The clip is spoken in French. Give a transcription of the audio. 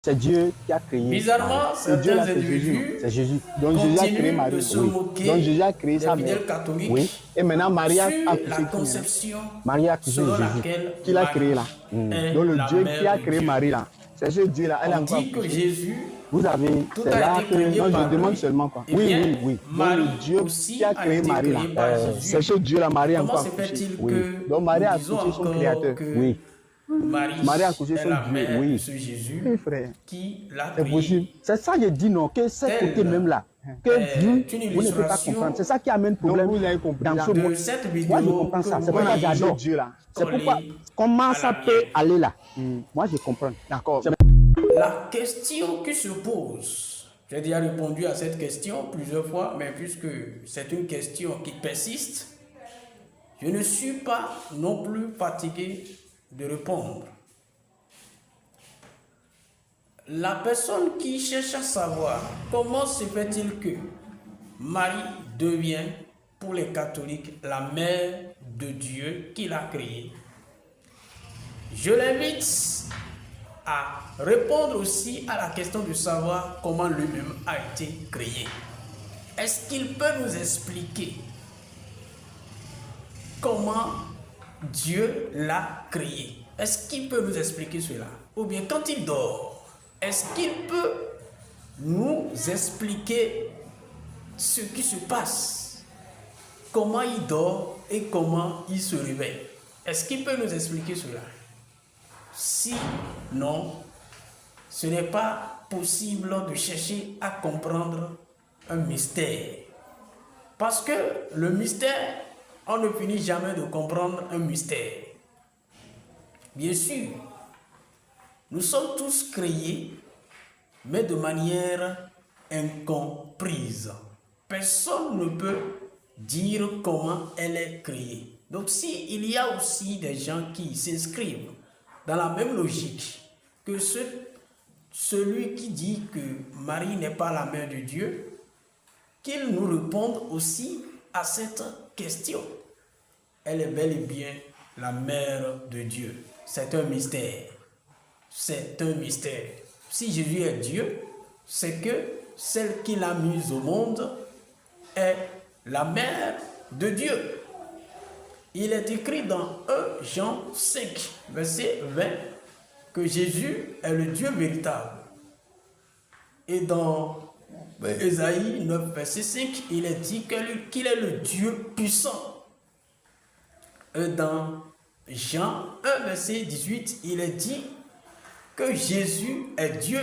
C'est Dieu qui a créé Marie. Bizarrement, certains individus c'est Jésus. Donc Jésus a créé Marie. de se Oui. moquer Donc Jésus a créé sa des mère. fidèles catholiques Oui. Et maintenant Marie a sur accouché la qui conception Marie a accouché selon Jésus. laquelle Qui l'a Marie créé là. est Donc le la Dieu mère qui a de créé Dieu. Marie là. C'est ce Dieu là. Elle a On encore dit que accouché. Jésus, Vous avez, tout c'est a là été que, créé non, par je demande lui. seulement quoi. Eh Oui, bien, oui, oui. Marie Donc le Dieu aussi qui a a créé été Marie là. créée par Jésus. C'est ce Dieu là, Marie a Comment encore se accouché. fait-il Oui. que Donc Marie a nous disons accouché son encore créateur. que Oui. Marie a accouché est son la Dieu. mère de Oui. ce Jésus Oui, frère. qui l'a C'est possible. créé? C'est ça que je dis non, que ce Tel côté même là, que est une vous ne pouvez pas illustration comprendre. C'est ça qui amène problème dans ce de monde. cette Moi, je vidéo comprends que ça. vous C'est pourquoi voyez j'adore Dieu là. C'est pourquoi, collée comment à ça la peut mienne. aller là. Moi, je comprends. D'accord. La question qui se pose, j'ai déjà répondu à cette question plusieurs fois, mais puisque c'est une question qui persiste, je ne suis pas non plus fatigué de répondre. La personne qui cherche à savoir comment se fait-il que Marie devient, pour les catholiques, la mère de Dieu qui l'a créée, je l'invite à répondre aussi à la question de savoir comment lui-même a été créé. Est-ce qu'il peut nous expliquer comment Dieu l'a créé? Est-ce qu'il peut nous expliquer cela? Ou bien quand il dort, est-ce qu'il peut nous expliquer ce qui se passe? Comment il dort et comment il se réveille? Est-ce qu'il peut nous expliquer cela? Si non, ce n'est pas possible de chercher à comprendre un mystère. Parce que le mystère, on ne finit jamais de comprendre un mystère. Bien sûr, nous sommes tous créés, mais de manière incomprise. Personne ne peut dire comment elle est créée. Donc s'il y a aussi des gens qui s'inscrivent dans la même logique que celui qui dit que Marie n'est pas la mère de Dieu, qu'il nous réponde aussi à cette question. Elle est bel et bien la mère de Dieu. C'est un mystère. C'est un mystère. Si Jésus est Dieu, c'est que celle qu'il a mise au monde est la mère de Dieu. Il est écrit dans 1 Jean 5, verset 20, que Jésus est le Dieu véritable. Et dans Ésaïe 9, verset 5, il est dit qu'il est le Dieu puissant. Et dans Jean 1, verset 18, il est dit que Jésus est Dieu